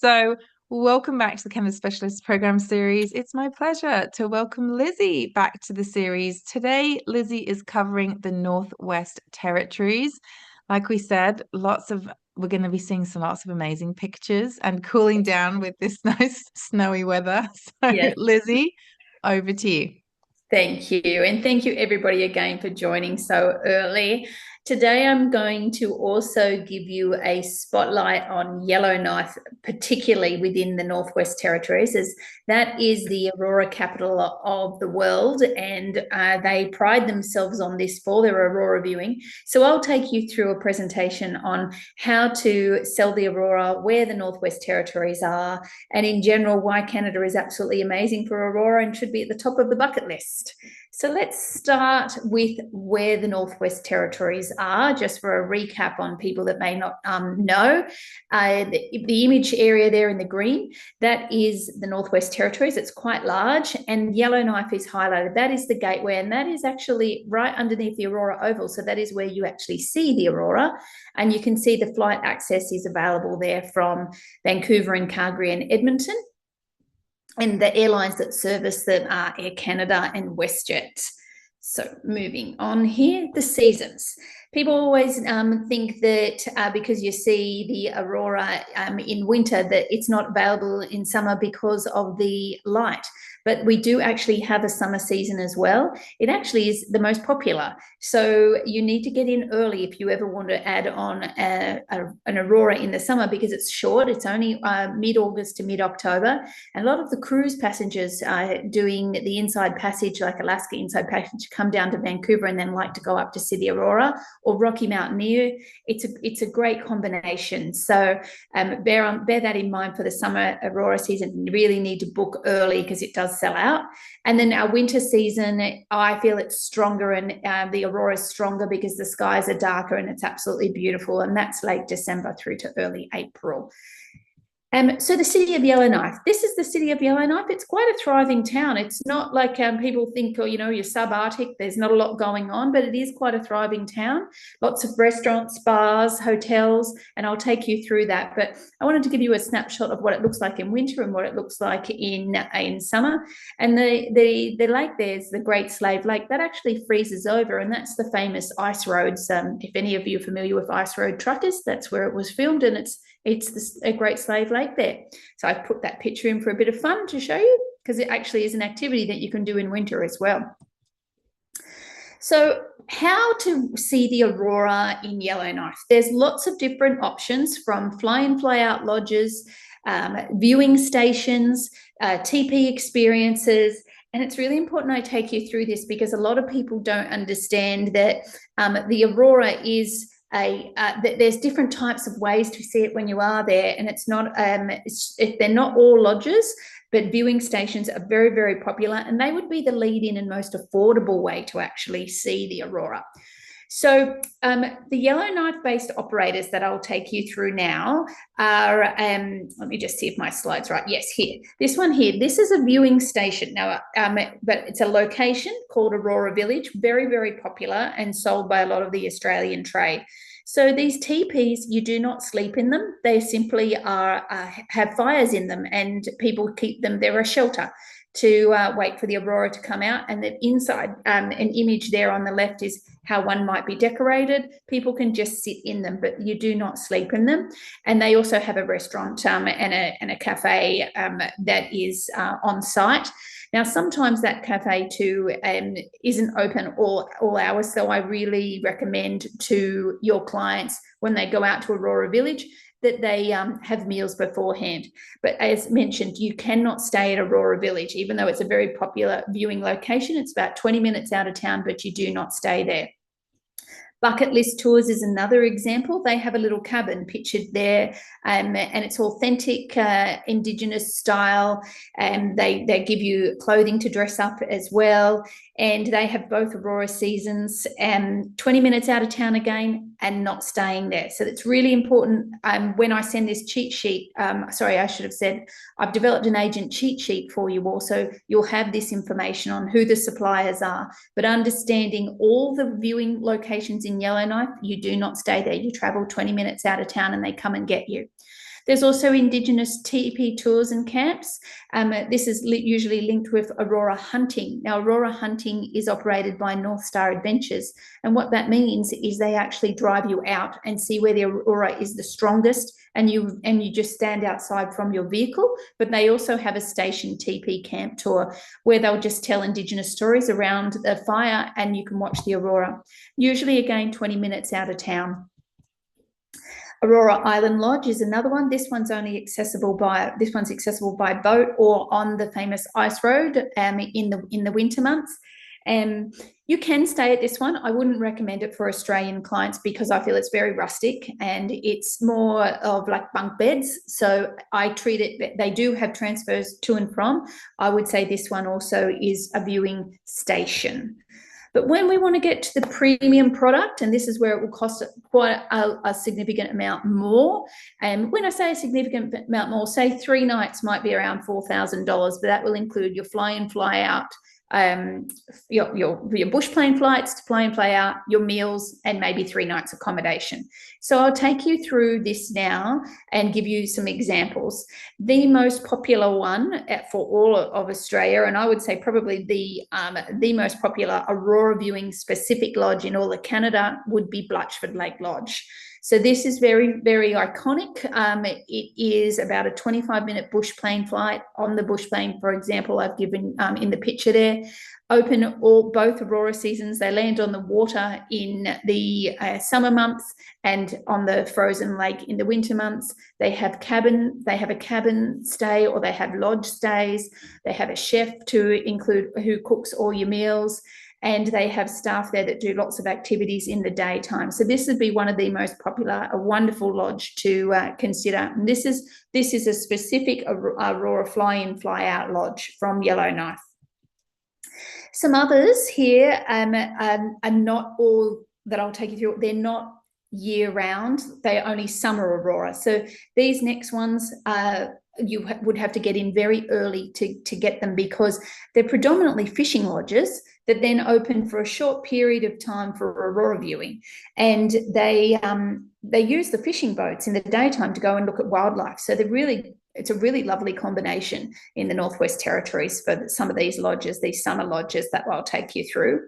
So, welcome back to the Chemist Specialist Program series. It's my pleasure to welcome Lizzie back to the series. Today, Lizzie is covering the Northwest Territories. Like we said, we're going to be seeing lots of amazing pictures and cooling down with this nice snowy weather. So, Yes, Lizzie, over to you. thank you. And thank you, everybody, again for joining so early. Today, I'm going to also give you a spotlight on Yellowknife, particularly within the Northwest Territories, as that is the Aurora capital of the world, and they pride themselves on this for their Aurora viewing. So I'll take you through a presentation on how to sell the Aurora, where the Northwest Territories are, and in general, why Canada is absolutely amazing for Aurora and should be at the top of the bucket list. So let's start with where the Northwest Territories are, just for a recap on people that may not know. The image area there in the green, that is the Northwest Territories. It's quite large, and Yellowknife is highlighted. That is the gateway, and that is actually right underneath the Aurora Oval. So that is where you actually see the Aurora, and you can see the flight access is available there from Vancouver and Calgary and Edmonton. And the airlines that service them are Air Canada and WestJet. So moving on here, the seasons. People always think that because you see the Aurora in winter, that it's not available in summer because of the light. But we do actually have a summer season as well. It actually is the most popular. So you need to get in early if you ever want to add on an Aurora in the summer, because it's short. It's only mid-August to mid-October. And a lot of the cruise passengers doing the inside passage, like Alaska inside passage, come down to Vancouver and then like to go up to see the Aurora, or Rocky Mountaineer. It's a great combination. So bear that in mind for the summer Aurora season. You really need to book early because it does sell out. And then our winter season, I feel it's stronger, and the Aurora is stronger because the skies are darker and it's absolutely beautiful. And that's late December through to early April. So the city of Yellowknife, this is the city of Yellowknife. It's quite a thriving town. It's not like people think, oh, you're subarctic, there's not a lot going on, but it is quite a thriving town. Lots of restaurants, bars, hotels, and I'll take you through that. But I wanted to give you a snapshot of what it looks like in winter and what it looks like in summer. And the lake there's the Great Slave Lake. That actually freezes over, and that's the famous ice roads. If any of you are familiar with Ice Road Truckers, that's where it was filmed, and it's a Great Slave Lake there. So I put that picture in for a bit of fun to show you, because it actually is an activity that you can do in winter as well. So how to see the Aurora in Yellowknife? There's lots of different options, from fly-in, fly-out lodges, viewing stations, TP experiences. And it's really important I take you through this, because a lot of people don't understand that the Aurora is there's different types of ways to see it when you are there, and it's not they're not all lodges, but viewing stations are very, very popular, and they would be the lead-in and most affordable way to actually see the Aurora. So the Yellowknife-based operators that I'll take you through now are, let me just see if my slide's right. Yes, here. This one here, this is a viewing station. Now, but it's a location called Aurora Village, very, very popular and sold by a lot of the Australian trade. So these teepees, you do not sleep in them. They simply have fires in them, and people keep them. They're a shelter to wait for the Aurora to come out. And then inside, an image there on the left is how one might be decorated. People can just sit in them, but you do not sleep in them. And they also have a restaurant and a cafe that is on site. Now, sometimes that cafe too isn't open all hours, so I really recommend to your clients, when they go out to Aurora Village, that they have meals beforehand. But as mentioned, you cannot stay at Aurora Village, even though it's a very popular viewing location. It's about 20 minutes out of town, but you do not stay there. Bucket List Tours is another example. They have a little cabin pictured there, and it's authentic Indigenous style, and they give you clothing to dress up as well. And they have both Aurora seasons, and 20 minutes out of town again, and not staying there. So it's really important when I send this cheat sheet. Sorry, I should have said I've developed an agent cheat sheet for you also. You'll have this information on who the suppliers are, but understanding all the viewing locations in Yellowknife, you do not stay there. You travel 20 minutes out of town and they come and get you. There's also Indigenous teepee tours and camps. This is usually linked with Aurora hunting. Now, Aurora hunting is operated by North Star Adventures. And what that means is they actually drive you out and see where the Aurora is the strongest, and you just stand outside from your vehicle. But they also have a station teepee camp tour where they'll just tell Indigenous stories around the fire, and you can watch the Aurora. Usually, again, 20 minutes out of town. Aurora Island Lodge is another one. This one's accessible by boat or on the famous ice road in the winter months. You can stay at this one. I wouldn't recommend it for Australian clients because I feel it's very rustic and it's more of like bunk beds. So I treat it, they do have transfers to and from. I would say this one also is a viewing station. But when we want to get to the premium product, and this is where it will cost quite a significant amount more. And when I say a significant amount more, say 3 nights might be around $4,000, but that will include your fly in, fly out, your bush plane flights to fly in, fly out, your meals, and maybe 3 nights accommodation. So I'll take you through this now and give you some examples. The most popular one for all of Australia, and I would say probably the most popular Aurora viewing specific lodge in all of Canada, would be Blatchford Lake Lodge. So this is very, very iconic. It is about a 25-minute bush plane flight. On the bush plane, for example, I've given in the picture there, open both Aurora seasons. They land on the water in the summer months and on the frozen lake in the winter months. They have a cabin stay, or they have lodge stays. They have a chef who cooks all your meals. And they have staff there that do lots of activities in the daytime. So this would be one of the most popular, a wonderful lodge to consider. And this is a specific Aurora fly-in, fly-out lodge from Yellowknife. Some others here are not all that I'll take you through. They're not year-round. They're only summer Aurora. So these next ones you would have to get in very early to get them, because they're predominantly fishing lodges that then open for a short period of time for Aurora viewing. And they use the fishing boats in the daytime to go and look at wildlife. So it's a really lovely combination in the Northwest Territories for some of these lodges, these summer lodges that I'll take you through.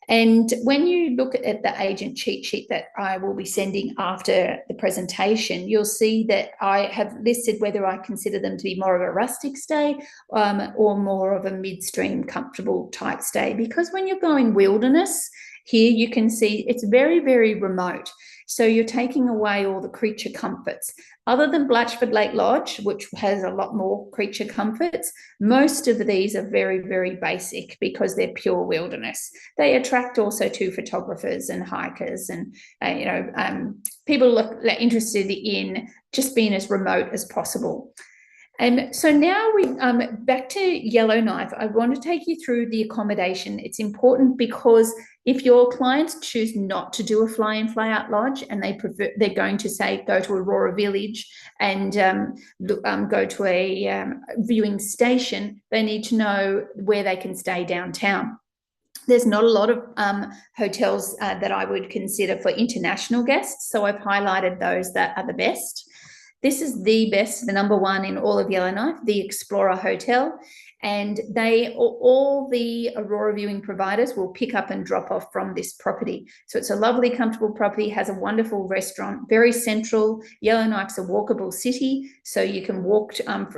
And when you look at the agent cheat sheet that I will be sending after the presentation, you'll see that I have listed whether I consider them to be more of a rustic stay or more of a midstream comfortable type stay. Because when you're going wilderness, here you can see it's very, very remote. So you're taking away all the creature comforts. Other than Blatchford Lake Lodge, which has a lot more creature comforts, most of these are very, very basic because they're pure wilderness. They attract also to photographers and hikers and people interested in just being as remote as possible. So now we back to Yellowknife. I want to take you through the accommodation. It's important because if your clients choose not to do a fly-in, fly-out lodge, and they're going to say go to Aurora Village and go to a viewing station, they need to know where they can stay downtown. There's not a lot of hotels that I would consider for international guests, so I've highlighted those that are the best. This is the best, the number one in all of Yellowknife, the Explorer Hotel. And all the Aurora viewing providers will pick up and drop off from this property. So it's a lovely, comfortable property, has a wonderful restaurant, very central. Yellowknife's a walkable city, so you can walk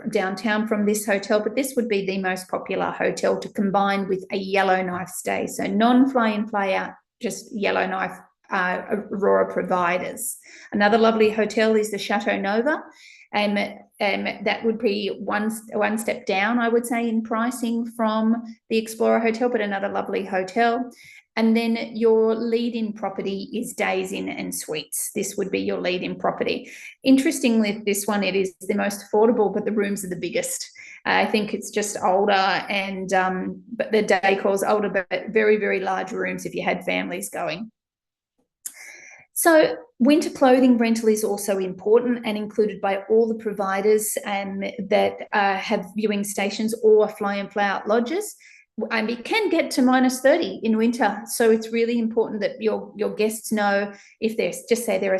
downtown from this hotel, but this would be the most popular hotel to combine with a Yellowknife stay. So non-fly-in, fly-out, just Yellowknife Aurora providers. Another lovely hotel is the Chateau Nova, and that would be one step down, I would say, in pricing from the Explorer Hotel, but another lovely hotel. And then your lead-in property is Days Inn and Suites. This would be your lead-in property. Interestingly, this one, it is the most affordable, but the rooms are the biggest. I think it's just older, and but the decor's older, but very, very large rooms if you had families going. So winter clothing rental is also important and included by all the providers that have viewing stations or fly-in, fly-out lodges. and it can get to -30 in winter. So it's really important that your guests know, if they're, just say they're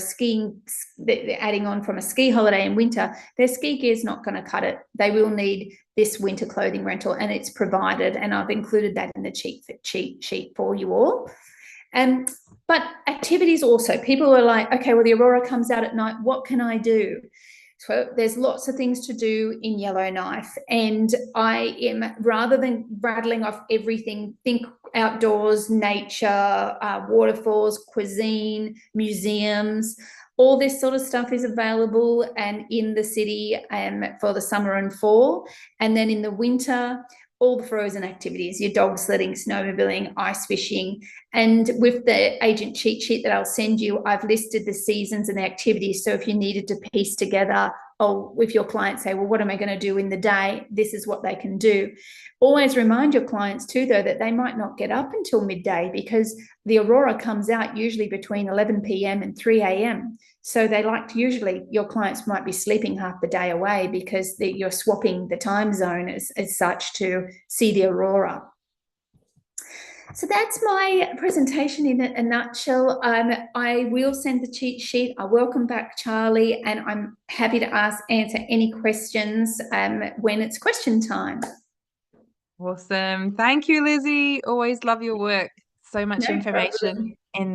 they're adding on from a ski holiday in winter, their ski gear is not going to cut it. They will need this winter clothing rental, and it's provided. And I've included that in the cheat sheet for you all. But activities also, people are like, okay, well, the Aurora comes out at night. What can I do? So there's lots of things to do in Yellowknife, and I am, rather than rattling off everything, think outdoors, nature, waterfalls, cuisine, museums. All this sort of stuff is available and in the city for the summer and fall. And then in the winter, all the frozen activities, your dog sledding, snowmobiling, ice fishing. And with the agent cheat sheet that I'll send you, I've listed the seasons and the activities. So if you needed to piece together, or if your clients say, well, what am I going to do in the day? This is what they can do. Always remind your clients too, though, that they might not get up until midday, because the Aurora comes out usually between 11 p.m. and 3 a.m. So they like to, usually your clients might be sleeping half the day away, because you're swapping the time zone as such to see the Aurora. So that's my presentation in a nutshell. I will send the cheat sheet. I welcome back Charlie, and I'm happy to answer any questions when it's question time. Awesome. Thank you, Lizzie. Always love your work. So much No information problem. in